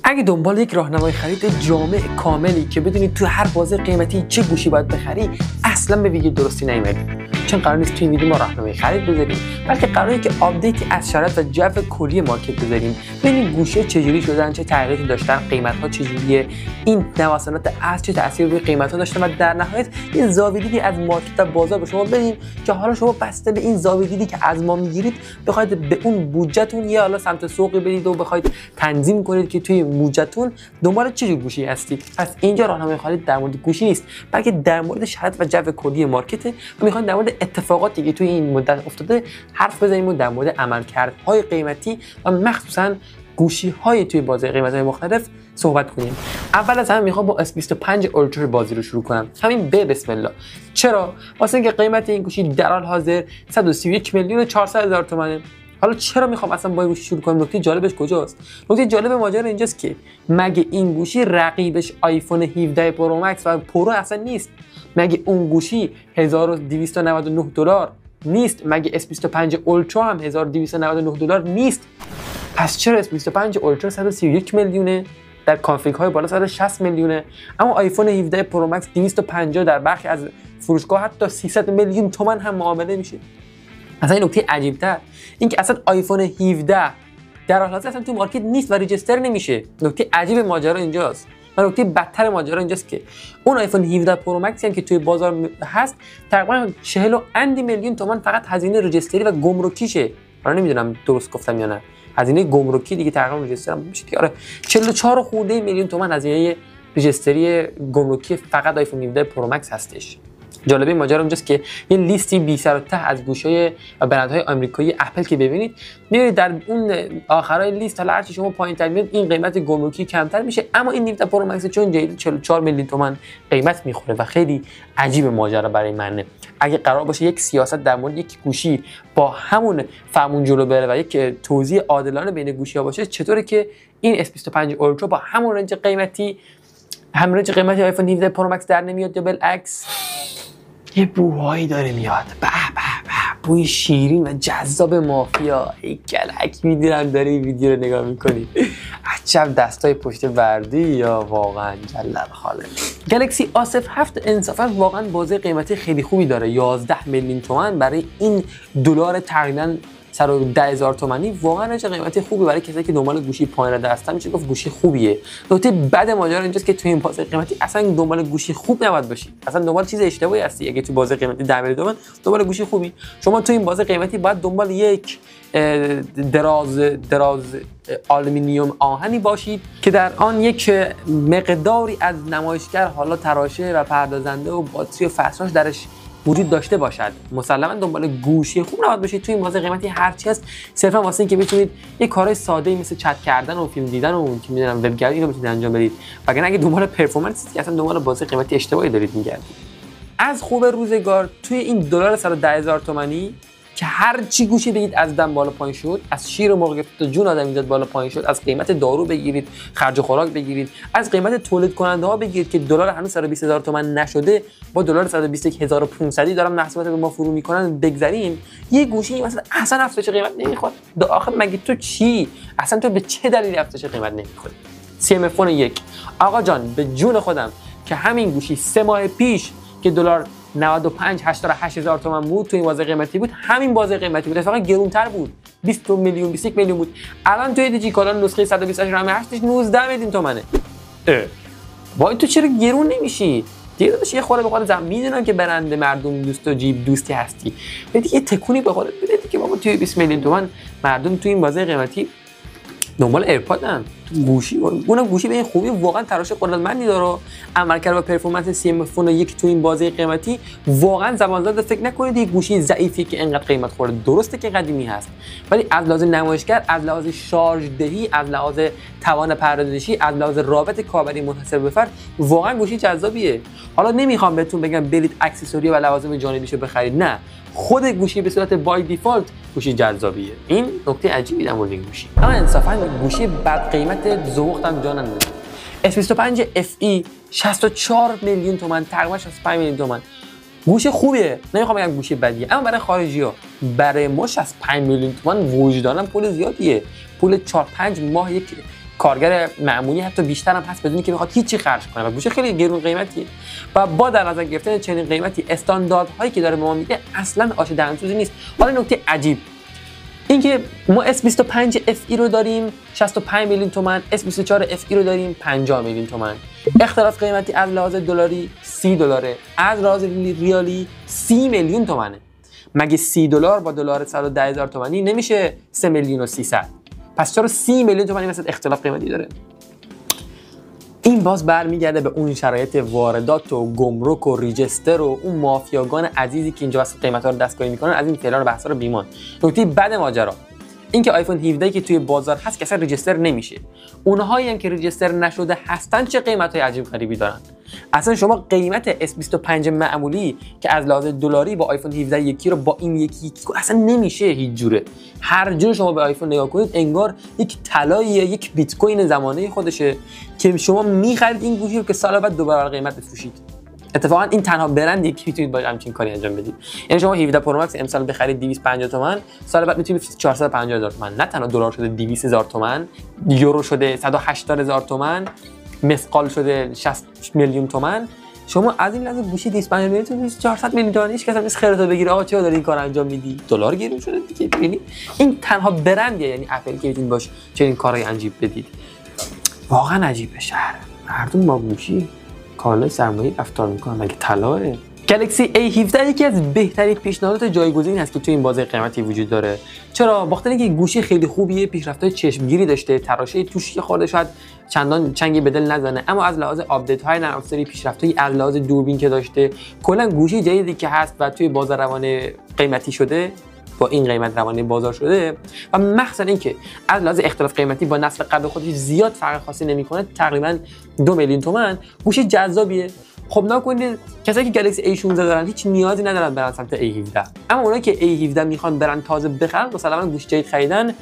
اگه دنبال یک راهنمای خرید جامع کاملی که بدونی تو هر بازه قیمتی چه گوشی باید بخری، اصلا به ویدیو درستی نیومدی. چون قرار نیست تو این ویدیو ما راهنمای خرید بذاریم، بلکه قراره که آپدیتی از شرایط و جو کلی مارکت بذاریم، ببینیم گوشی چجوری شدن، چه تغییراتی داشتن، قیمت‌ها چجوریه، این نوسانات ارز چه تأثیری روی قیمت‌ها داشتن و در نهایت یه زاویه دیدی از مارکت و بازار به شما بدیم که حالا شما بسته به این زاویه دیدی که از ما میگیرید بخواید به اون بودجهتون یا حالا سمت سوقی برید و بخواید تنظیم کنید که توی بودجهتون دنبال چه جور گوشی هستید. پس اینجا راهنمای خالد در مورد گوشی نیست، بلکه در مورد شرایط و جو کلی مارکت و میخوایم در مورد اتفاقاتی که توی این مدت افتاده حرف بزنیم و در مورد عملکردهای قیمتی و مخصوصا گوشی‌های توی بازار قیمت‌های مختلف صحبت کنیم. اول از همه میخوام با S25 اولترا بازی رو شروع کنم. همین بسم الله. چرا؟ واسه اینکه قیمت این گوشی در حال حاضر 131 میلیون و 400 هزار تومانه. حالا چرا میخوام اصلا با این گوشی شروع کنم؟ نکته جالبش کجاست؟ نکته جالب ماجرا اینجاست که مگه این گوشی رقیبش آیفون 17 پرو مکس و پرو اصلا نیست؟ مگه اون گوشی 1299 دلار نیست؟ مگه S25 اولترا هم 1299 دلار نیست؟ پس چرا S25 اولترا 131 میلیونه، در کانفیگ های بالا 160 میلیونه، اما آیفون 17 پرو مکس 250 در برخی از فروشگاه حتی 300 میلیون تومان هم معامله میشه؟ اصلا این نکته عجیب تر این که اصلا آیفون 17 در حال حاضر اصلا تو مارکت نیست و ریجستر نمیشه. نکته عجیب ماجرا اینجاست و نکته بدتر ماجرا اینجاست که اون آیفون 17 پرو مکس هم که توی بازار هست تقریبا 40 میلیون تومان فقط هزینه رجستری و گمرکیشه. من نمیدونم درست گفتم یا نه، هزینه گمرکی دیگه تقریبا رجستر هم میشه دیگه. آره 44 خورده میلیون تومان هزینه رجستری گمرکی فقط آیفون 17 پرو مکس هستش. جالبه ماجرا اینجاست که یه لیستی بی سر و ته از گوشی‌های و برندهای آمریکایی اپل که ببینید می‌بینید در اون آخرای لیست حالا هرچی شما پایین‌تر میاد این قیمت گمرکی کمتر میشه، اما این 17 پرو مکس چون جدید 44 میلیون تومان قیمت میخوره و خیلی عجیب ماجرا برای منه. اگه قرار باشه یک سیاست در مورد یک گوشی با همون فرمون جلو بره و یک توزیع عادلانه بین گوشی‌ها باشه، چطوره که این S25 اولترا با همون رنج قیمتی آیفون 17 پرو مکس در نمیاد یا بالعکس؟ یه بوهایی داره میاد، به بوی شیرین و جذاب مافیا. ای کلک میدونم داره این ویدیو رو نگاه میکنی، عجب دستای پشت وردی یا واقعا جلل خالق. گلکسی A07 انصافا واقعا بازه قیمتی خیلی خوبی داره، 11 میلیون تومان برای این دلار تقریبا 110,000 تومانی واقعا چه قیمتی خوبی برای کسایی که دنبال گوشی پایین دست هستن. میشه گفت گوشی خوبیه. نکته بد ماجرا اینجاست که تو این بازار قیمتی اصلا دنبال گوشی خوب نباید باشی، اصلا دنبال چیز اشتباهی هستی. اگه تو بازار قیمتی 10 میلیون تومان دنبال گوشی خوبی، شما تو این بازار قیمتی باید دنبال یک دراز آلومینیوم آهنی باشید که در آن یک مقداری از نمایشگر حالا تراشه و پردازنده و باتری و فست‌چارج درش وجود داشته باشد. مسلما دنبال گوشی خوب نباید باشید تو این بازار قیمتی. هرچی هست صرفا واسه اینکه بتونید یه کارهای ساده‌ای مثل چت کردن و فیلم دیدن و که می‌دونم وبگردی رو بتونید انجام بدید، وگرنه اگه دنبال پرفورمنس هستید اصلا دنبال بازار قیمتی اشتباهی دارید می‌گردید. از خوب روزگار توی این دلار 110,000 تومانی که هر چی گوشی بگید از دم بالا پایین شد، از شیر و مرغ تا جون آدمیزاد بالا پایین شد، از قیمت دارو بگیرید، خرج خوراک بگیرید، از قیمت تولید کننده ها بگیرید که دلار هنوز 120,000 تومان نشده، با دلار 121,500 دارن محصولات به ما فرو میکنن بگذریم، یه گوشی مثلا اصلا افزایش قیمت نمیخواد. آخه مگه تو چی؟ اصلا تو به چه دلیلی افزایش قیمت نمیخواد؟ CM فون 1 آقا جان به جون خودم که همین گوشی 3 ماه پیش که دلار 85,000 تومان بود تو این بازار قیمتی بود، همین بازار قیمتی بود، اتفاقا گرونتر بود، 20 میلیون 21 میلیون بود. الان توی دیجی کالا نسخه 128 رم 8 19 میلیون تومانه. وای تو چرا گرون نمیشی؟ دیگه داداش یه خورده به خودت میدونم که برنده مردم دوست و جیب دوستی هستی، ولی یه تکونی به خودت بده که بابا توی 20 میلیون تومان مردم توی این بازار قیمتی دنبال ایرپادن. گوشی اونم گوشی به این خوبی واقعا تراش قدرتمندی داره، عملکرد و پرفورمنس CM فون 1 تو این بازه قیمتی واقعا زبان زده. فکر نکنید یه گوشی ضعیفی که اینقدر قیمت خورده، درسته که قدیمی هست ولی از لحاظ نمایشگر، از لحاظ شارژ دهی، از لحاظ توان پردازشی، از لحاظ رابط کابلی منحصر به فرد واقعا گوشی جذابیه. حالا نمیخوام بهتون بگم برید اکسسوری و لوازم جانبیشو بخرید، نه، خود گوشی به صورت بای دیفالت گوشی جذابیه. این نکته عجیبی در مورد این گوشی. اما انصافا گوشی بد قیمت ذوقم جان اندازه. S25 FE 64 میلیون تومان، تقریبا 65 میلیون تومان. گوشی خوبیه، نمیخوام بگم گوشی بدیه، اما برای خارجی‌ها، برای ما 65 میلیون تومان وجدانم پول زیادیه. پول 4-5 ماه یک کارگر معمولی حتی بیشتر هم هست بدونی که بخواد هیچی خرج کنه و گوشه خیلی گرون قیمتیه و با در نظر گرفتن چنین قیمتی استانداردهایی که داره به ما میده اصلا آش دهنسوزی نیست. حالا نکته عجیب اینکه ما S25 FE رو داریم 65 میلیون تومان، S24 FE رو داریم 50 میلیون تومان. اختلاف قیمتی از لحاظ دلاری $30، از لحاظ ریالی 30 میلیون تومانه. مگه $30 با دلار 110,000 تومانی نمیشه 3 میلیون و 300؟ پس چرا 30 میلیون تومانی مثلا اختلاف قیمتی داره؟ این باز برمیگرده به اون شرایط واردات و گمرک و ریجستر و اون مافیاگان عزیزی که اینجا واسه قیمتا رو دستکاری میکنن. از این فعلا بحثا رو بیمان. نکته بعد ماجرا این که آیفون 17 که توی بازار هست که اصلا ریجستر نمیشه. اونهایی هم که ریجستر نشده هستن چه قیمتای عجیب غریبی دارن. اصلا شما قیمت S25 معمولی که از لحاظ دلاری با آیفون 17 یکی رو با این یکی اصلا نمیشه هیچ جوره. هر جور شما به آیفون نگاه کنید انگار یک طلاییه، یک بیت کوین زمانه خودشه که شما می‌خرید این گوشی رو که سال بعد دوباره قیمت بفروشید. اتفاقا این تنها برندیه که میتونید با همچین کاری انجام بدید. یعنی شما 17 پرو مکس امسال بخرید 250 تومن، سال بعد میتونید 450,000 تومن. نه تنها دلار شده 200,000 تومن، یورو شده 180,000 تومن، مسقال شده 60 میلیون تومن. شما از این لحظه گوشی 250 میلیون تا 400 میلیون تومن هیچ کس هم خیرتو بگیره آقا چرا داری این کار انجام میدی؟ دلار گرون شده دیگه. ببینید این تنها برندیه، یعنی اپل که میتونید باش چنین کارهای عجیب بدید. واقعا عجیبه شهر. مردم با گوشی کالای سرمایه‌ای رفتار میکنن مگه طلاه؟ گلکسی A17 یکی از بهترین پیشنهادات جایگزین هست که تو این بازه قیمتی وجود داره. چرا؟ بخاطر اینکه گوشی خیلی خوبیه، پیشرفت‌های چشمگیری داشته، تراشه توشی خورده شاید چندان چنگی به دل نزنه، اما از لحاظ آپدیت‌های نرم افزاری، پیشرفت‌های از لحاظ دوربین که داشته، کلا گوشی جدیدی که هست و توی بازار روان قیمتی شده، با این قیمت روانی بازار شده و مخصوصا اینکه از لحاظ اختلاف قیمتی با نسل قبل خودش زیاد فرق خاصی نمیکنه، تقریبا 2 میلیون تومان، گوشی جذابیه. خب نکنید کسایی که گلکسی A16 دارن هیچ نیازی ندارن برن سمت A17، اما اونایی که A17 میخوان برن تازه بخرن مثلا گوشی جدید خریدن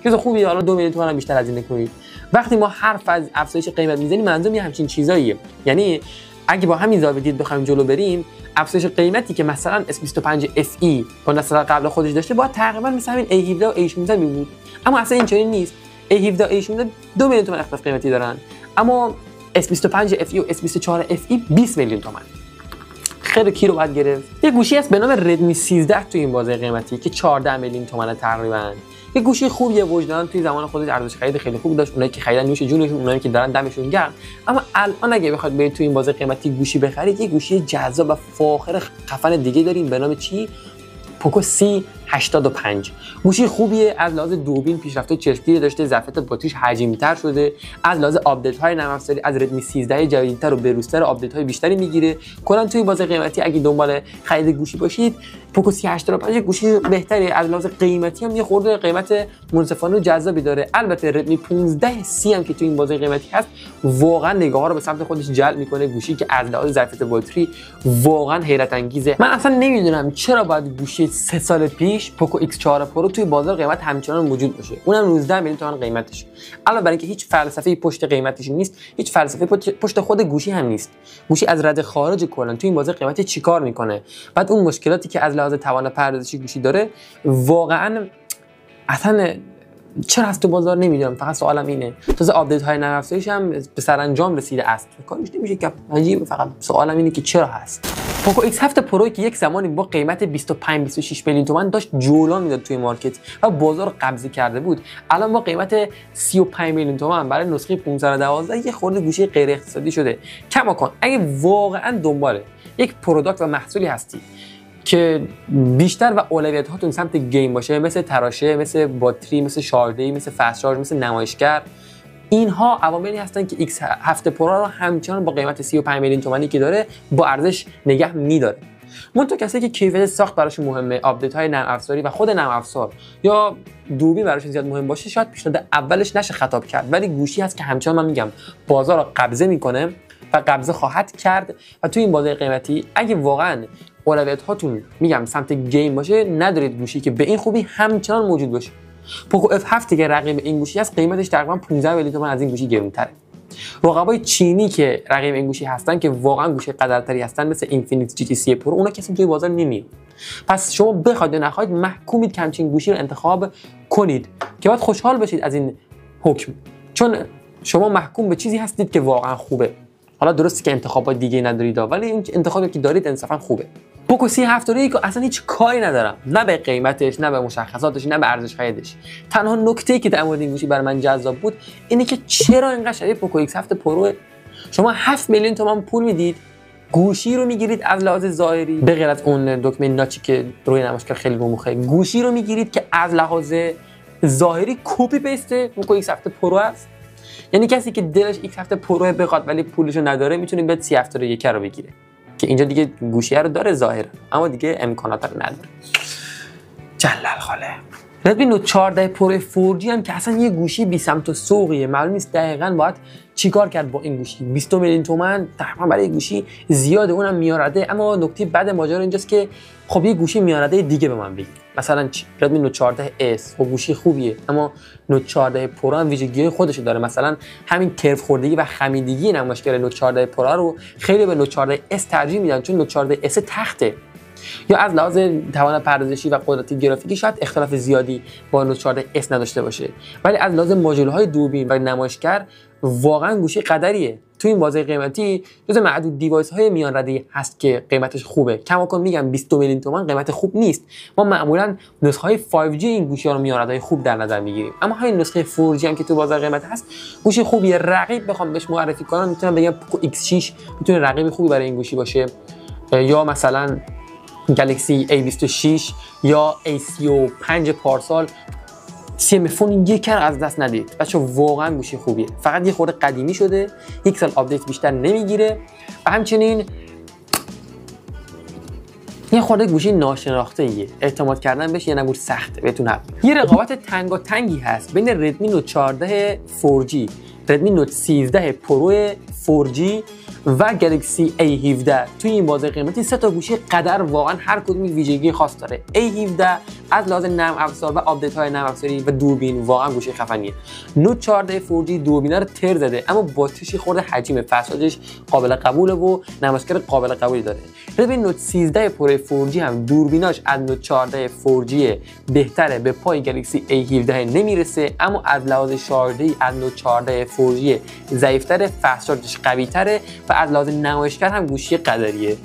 چیز خوبیه. حالا 2 میلیون تومان هم بیشتر هزینه کنید. وقتی ما حرف از افزایش قیمت میزنیم منظورم همچین چیزاییه. یعنی اگه با همین زاویه بخوایم جلو بریم، افزایش قیمتی که مثلا S25 FE با نسل قبل خودش داشته با تقریبا مثل همین A17 و A16 می بود، اما اصلا اینطوری نیست. A17 و A16 2 میلیون تومان اختلاف قیمتی دارن، اما S25 FE و S24 FE 20 میلیون تومان. خیلی کی رو باید گرفت؟ یه گوشی هست به نام ردمی 13 تو این بازه قیمتی که 14 میلیون تومان تقریبا. یه گوشی خوبیه، وجدان توی زمان خودش ارزش خرید خیلی خوب داشت، اونایی که خریدن نوش جونشون، اونایی که دارن دمشون گرم. اما الان اگه بخواد برید توی این بازه قیمتی گوشی بخرید، یه گوشی جذاب و فاخر خفن دیگه داریم به نام چی؟ پوکو C85. گوشی خوبیه، از لحاظ دوربین پیشرفته چشمگیری داشته، ظرفیت باتریش حجمی‌تر شده، از لحاظ آپدیت‌های نرم افزاری از ردمی 13 جدیدتر و بروزتر آپدیت‌های بیشتری میگیره. کلا توی بازه قیمتی اگه دنبال خرید گوشی باشید، پوکو C85 گوشی بهتری، از لحاظ قیمتی هم یه خورده قیمت منصفانه و جذابی داره. البته ردمی 15C هم که توی این بازه قیمتی هست واقعا نگاه‌ها رو به سمت خودش جلب می‌کنه، گوشی که از لحاظ ظرفیت باتری واقعا حیرت انگیزه. من اصلا نمیدونم چرا باید گوشی 3 سال پیش پوکو X4 پرو توی بازار قیمت همچنان موجود باشه، اونم 19 میلیون تومان قیمتش. علاوه بر اینکه هیچ فلسفه‌ای پشت قیمتش نیست، هیچ فلسفه‌ای پشت خود گوشی هم نیست. گوشی از رده خارج کلا توی این بازار قیمتی چیکار میکنه؟ بعد اون مشکلاتی که از لحاظ توان پردازشی گوشی داره واقعا اصلا چرا هست تو بازار نمیدونم. فقط سوالم اینه. تازه آپدیت های نرم افزاریش هم به سرانجام رسیده است، کارش نمیشه که عجیبه. فقط سوالم اینه که چرا هست. پوکو X7 پرو که یک زمانی با قیمت 25-26 میلیون تومان داشت جولان میداد توی مارکت و بازار قبضه کرده بود، الان با قیمت 35 میلیون تومان برای نسخه 512 یه خورده گوشی غیر اقتصادی شده. کماکان اگه واقعا دنبال یک پروداکت و محصولی هستی که بیشتر و اولویت هاتون سمت گیم باشه، مثل تراشه، مثل باتری، مثل شارژدهی، مثل فست شارژ، مثل نمایشگر، اینها عواملی هستن که X7 پرو رو همچنان با قیمت 35 میلیون تومانی که داره با ارزش نگه میداره. منتها کسایی که کیفیت ساخت براشون مهمه، آپدیت های نرم افزاری و خود نرم افزار یا دوربین براشون زیاد مهم باشه، شاید پیشنهاد اولش نشه خطاب کرد، ولی گوشی هست که همچنان من میگم بازار رو قبضه میکنه و قبضه خواهد کرد. و توی این بازار قیمتی اگه واقعا اولویت هاتون میگم سمت گیم باشه، ندارید گوشی که به این خوبی همچنان موجود باشه. پوکو F7 که رقیب این گوشی هست قیمتش تقریبا 15 میلیون تومان از این گوشی گرونتره. رقبای چینی که رقیب این گوشی هستن که واقعا گوشی قدرتری هستن مثل اینفینیکس GT3 پرو، اونا کسی توی بازار نمیاد. پس شما بخواید یا نخواید محکومید که همچین گوشی رو انتخاب کنید که باید خوشحال بشید از این حکم، چون شما محکوم به چیزی هستید که واقعا خوبه. حالا درسته که انتخابات دیگه ندارید، ولی این انتخابی که دارید انصافا خوبه. پوکو 3071 که اصلا هیچ کاری ندارم، نه به قیمتش، نه به مشخصاتش، نه به ارزش خریدش. تنها نکته‌ای که در مورد این گوشی برای من جذاب بود اینه که چرا اینقدر شبیه پوکو X7 پرو. شما 7 میلیون تومان پول میدید، گوشی رو میگیرید از لحاظ ظاهری، به غیر از اون دکمه ناچی که روی نمایشگر خیلی بموخه، گوشی رو میگیرید که از لحاظ ظاهری کپی پیست پوکو X7 پرو است. یعنی کسی که دلش X7 پرو بخواد ولی پولشو نداره میتونه بیاد 3071 رو بگیره که اینجا دیگه گوشی رو داره ظاهرا، اما دیگه امکانات رو نداره. جلال خاله. ردمی نوت 14 پرو 4G هم که اصلا یه گوشی بی سمت و سوقیه، معلوم نیست دقیقاً باید چیکار کرد با این گوشی. 20 میلیون تومان تقریبا برای گوشی زیاده، اونم میارده. اما نکته بد ماجرا اینجاست که خب یه گوشی میارده دیگه به من بگید. مثلا ردمی نوت 14S خب گوشی خوبیه، اما نوت 14 پرو هم ویژگی‌های خودشو داره. مثلا همین کرو خوردگی و خمیدگی نمایشگر نوت 14 پرو رو خیلی به نوت 14S ترجیح میدن، چون نوت 14S تخته. یا از لحاظ توان پردازشی و قدرت گرافیکی شاید اختلاف زیادی با نوت 14S نداشته باشه، ولی از لحاظ ماژول‌های دوربین و نمایشگر واقعا گوشی قدریه. تو این بازه قیمتی جز معدود دیوایس‌های میان رده هست که قیمتش خوبه. کماکان میگم 20 میلیون تومان قیمت خوب نیست. ما معمولا نسخه‌های 5G این گوشی‌ها رو میان رده خوب در نظر میگیریم، اما همین نسخه 4G هم که تو بازار قیمت هست گوشی خوبیه. رقیب بخوام بهش معرفی کنم میتونم بگم پوکو X6 میتونه رقیب خوبی برای این گوشی باشه، یا مثلا گلکسی A26 یا A35 پارسال. سیمفون یک از دست ندید بچه، واقعا گوشی خوبیه، فقط یه خورده قدیمی شده، یک سال آپدیت بیشتر نمیگیره و همچنین یه خورده گوشی ناشناخته ایه، اعتماد کردن بهش یه نمور سخته بهتون هم. یه رقابت تنگی هست بین ردمی نوت 14 4G، ردمی نوت 13 پرو 4G و گلکسی A17. توی این بازه قیمتی سه تا گوشی قدر واقعا هر کدوم ویژگی خاص داره. A17 از لحاظ نرم افزار و آپدیت های نرم افزاری و دوربین واقعا گوشی خفنیه. نوت 14 4G دوربین رو تر زده، اما باتریش خورده حجمه، فست‌چارجش قابل قبوله و نمایشگر قابل قبولی داره. ردمی نوت 13 پرو 4G هم دوربیناش از نوت 14 4G بهتره، به پای گلکسی A17 نمیرسه، اما از لحاظ شارژی از نوت 14 4G ضعیف‌تره، فست‌چارجش قوی‌تره و از لحاظ نمایشگر هم گوشی قدریه.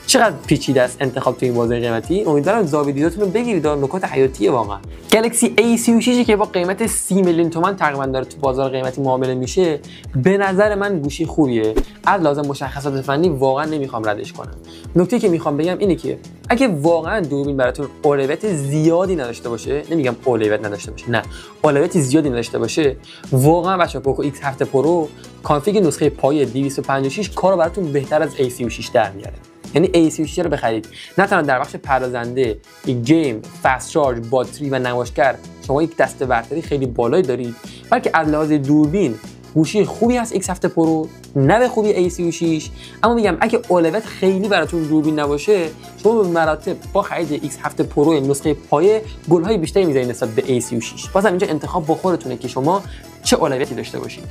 چقدر پیچیده است انتخاب تو این بازه قیمتی. امیدوارم زاویه‌دیدتون رو بگیرید، نکات حیاتیه واقعا. گلکسی A36 که با قیمت 30 میلیون تومان تقریبا داره تو بازار قیمتی معامله میشه، به نظر من گوشی خوبیه. از لحاظ مشخصات فنی واقعا نمیخوام ردش کنم. نکته که میخوام بگم اینه که اگه واقعا دوربین براتون اولویت زیادی نداشته باشه، نمیگم اولویت نداشته باشه، نه اولویت زیادی نداشته باشه، واقعا بچه‌ها پوکو X7 پرو کانفیگ نسخه پایه 256 کارو براتون بهتر از A36 در میاره. یعنی A36 رو بخرید، نه تنها در بخش پردازنده، گیم، فست چارج، باتری و نمایشگر شما یک دسته برتری خیلی بالایی دارید، بلکه از لحاظ دوربین گوشی خوبی هست X7 پرو، نه به خوبی A36. اما میگم اگه اولویت خیلی براتون دوربین نباشه، شما به مراتب با خرید X7 پرو نسخه پایه گل‌های بیشتری می‌ذارید نسبت به A36. بازم اینجا انتخاب با خودتونه که شما چه اولویتی داشته باشید.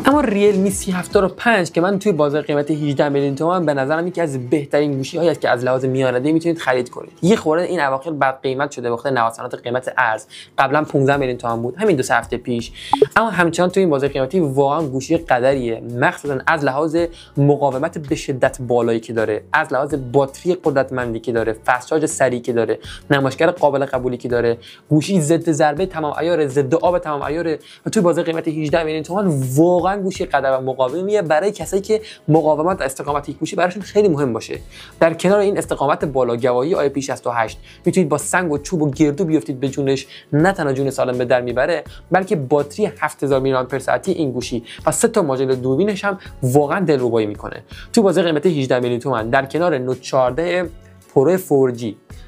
اما ریلمی 3075 که من توی بازار قیمت 18 میلیون تومان به نظرم یکی از بهترین گوشی‌هایی است که از لحاظ میانرده میتونید خرید کنید. یه خورده این اواخر بعد قیمت شده وقتی نوسانات قیمت ارز، قبلا 15 میلیون تومان بود همین 2 هفته پیش، اما همچنان توی این بازار قیمتی واقعا گوشی قدریه، مخصوصا از لحاظ مقاومت به شدت بالایی که داره، از لحاظ باتری قدرتمندی که داره، فست چارج سریع که داره، نمایشگر قابل قبولی که داره، گوشی ضد ضربه تمام عیار، ضد آب تمام عیار و توی بازار قیمت 18 میلیون تومان واقعا گوشی قدر و مقاومیه برای کسایی که مقاومت و استقامت یک گوشی براشون خیلی مهم باشه. در کنار این استقامت بالا، گواهی IP68 میتونید با سنگ و چوب و گردو بیافتید به جونش، نه تنها جون سالم به در میبره، بلکه باتری 7000 میلی آمپر ساعتی این گوشی و 3 تا ماژول دوربینش هم واقعا دلربایی میکنه. تو بازار قیمت 18 میلیون تومان در کنار نوت 14 پرو 4G،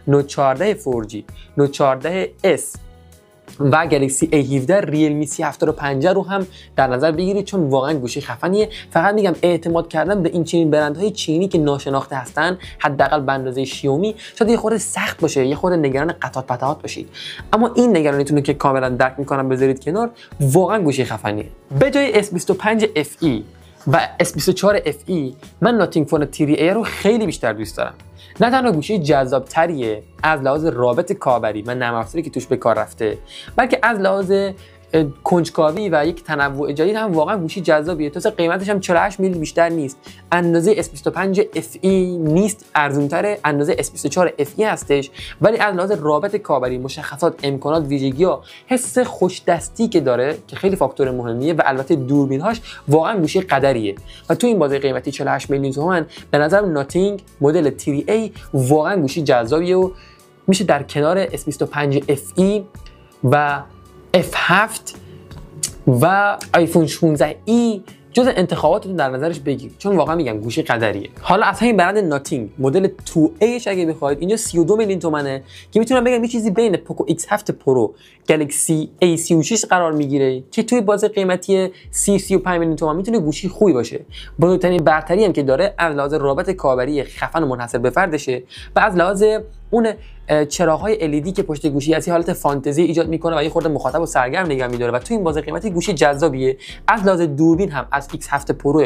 نوت 14 4G، نوت 14S و گلکسی A17 ریلمی 3075 رو هم در نظر بگیرید، چون واقعا گوشی خفنیه. فقط میگم اعتماد کردن به این چنین برندهای چینی که ناشناخته هستن، حداقل به اندازه شیومی، شاید یه خورده سخت باشه، یه خورده نگران قطعات پتهات باشید، اما این نگرانیتون رو که کاملا درک میکنم بذارید کنار، واقعا گوشی خفنیه. به جای S25 FE و S24 FE من ناتینگ فون تیری ایر رو خیلی بیشتر دوست دارم. نه تنها گوشی جذاب تریه از لحاظ رابط کابری و نرم افزاری که توش به کار رفته، بلکه از لحاظ کنجکاوی و یک تنوع جدید هم واقعا گوشی جذابیه. تازه قیمتش هم 48 میلیون بیشتر نیست. اندازه S25 FE نیست، ارزان‌تره. اندازه S24 FE هستش، ولی از لحاظ رابط کاربری، مشخصات، امکانات، ویژگی‌ها، حس خوش دستی که داره که خیلی فاکتور مهمیه و البته دوربین‌هاش واقعا گوشی قدریه. و تو این بازه قیمتی 48 میلیون تومان به نظرم ناتینگ مدل 3A واقعا گوشی جذابیه و میشه در کنار S25 FE و F7 و آیفون 16e جز انتخاباتتون در نظرش بگیرید، چون واقعا میگم گوشی قدریه. حالا از همین برند ناتینگ مدل 2A اگه بخواید، اینجا 32 میلیون تومنه که میتونم بگم یه چیزی بین پوکو X7 پرو، گلکسی A36 قرار میگیره که توی بازه قیمتی 35 میلیون تومان میتونه گوشی خوبی باشه. بزرگترین برتری هم که داره از لحاظ رابط کاربری خفن و منحصر به فردشه و از لحاظ اون چراغ‌های LED که پشت گوشی از حالت فانتزی ایجاد میکنه و یه خورده مخاطب و سرگرم نگه می‌داره و تو این بازه قیمتی گوشی جذابیه. از لحاظ دوربین هم از X7 پرو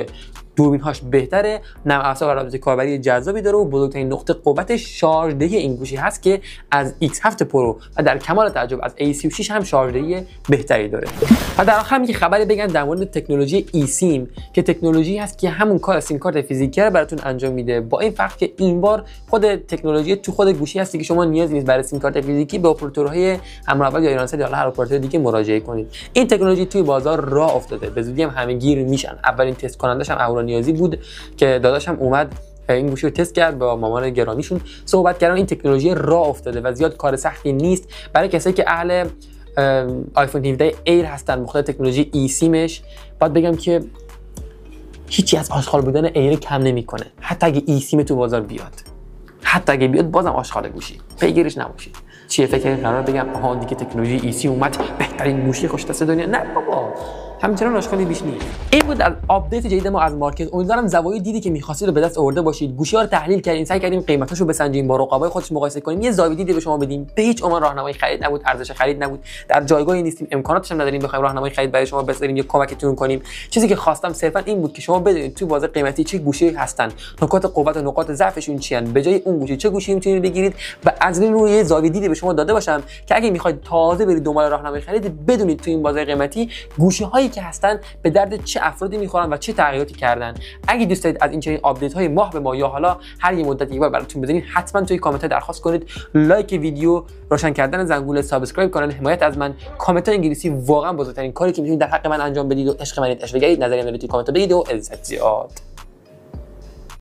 دوربین‌هاش بهتره، نرم افزار و رابط کاربری جذابی داره و بزرگترین نقطه قوتش شارژدهی این گوشی هست که از X7 پرو و در کمال تعجب از A36 هم شارژدهی بهتری داره. و در آخر میگه خبری بگم در مورد تکنولوژی eSIM که تکنولوژی هست که همون کار سیم کارت فیزیکی رو براتون انجام میده، با این فرق که این بار خود تکنولوژی تو خود گوشی هستی که شما نیاز نیست برای سیم کارت فیزیکی به اپراتورهای همراه یا ایرانسل یا هر اپراتور دیگه مراجعه کنید. این تکنولوژی توی بازار راه افتاده، به زودی هم همه‌گیر میشن. اولین تست کنندش هم اهورانیازی بود که داداشم اومد این گوشی رو تست کرد، با مامان گرامیشون صحبت کردن. این تکنولوژی راه افتاده و زیاد کار سختی نیست برای کسایی که اهل آیفون 17 ایر هستن. مخاطب تکنولوژی ای سیمش باید بگم که هیچی از آشغال بودن ایر کم نمیکنه. حتی اگه ای سیم تو بازار بیاد، حتی اگه بیاد، بازم آشغال گوشی، پیگیرش نباشید. چیه فکر قرار بگم آها دیگه تکنولوژی ای سی اومد، بهترین گوشی خوش دست دنیا؟ نه بابا، همچنان آشغالی بیش نیست. این بود از آپدیت جدید ما از مارکت. امیدوارم زوایای دیدی که می‌خواستید رو به دست آورده باشید. گوشی‌ها رو تحلیل کردیم، سعی کردیم قیمتاشو بسنجیم، با رقبای خودش مقایسه کنیم، یه زاویه دیدی به شما بدیم. به هیچ عنوان راهنمای خرید نبود، ارزش خرید نبود، در جایگاهی نیستیم، امکاناتش هم نداریم بخوایم راهنمای خرید برای شما بذاریم یا کمکتون کنیم. چیزی که خواستم صرفا این بود که شما بدونید توی بازار قیمتی چه گوشی هستن، نکات قوت و نقاط ضعفشون چیان، به جای اون گوشی چه گوشی میتونید بگیرید و از این رو یه زاویه دیدی به شما داده باشم که اگه می‌خواید تازه برید دنبال راهنمای خرید، بدونید توی این بازار قیمتی گوشی‌هایی که هستن به درد چه افرادی میخورن و چه تغییراتی کردن. اگه دوست دارید از این چنین آپدیت های ماه به ماه یا حالا هر یه مدت یک بار براتون بزنید، حتما توی کامنت ها درخواست کنید. لایک ویدیو، روشن کردن زنگوله، سابسکرایب کردن، حمایت از من. کامنت انگلیسی واقعا بزرگترین کاری که میتونید در حق من انجام بدید و عشق منید. نظری من توی کامنت ها بگید و عزت زیاد.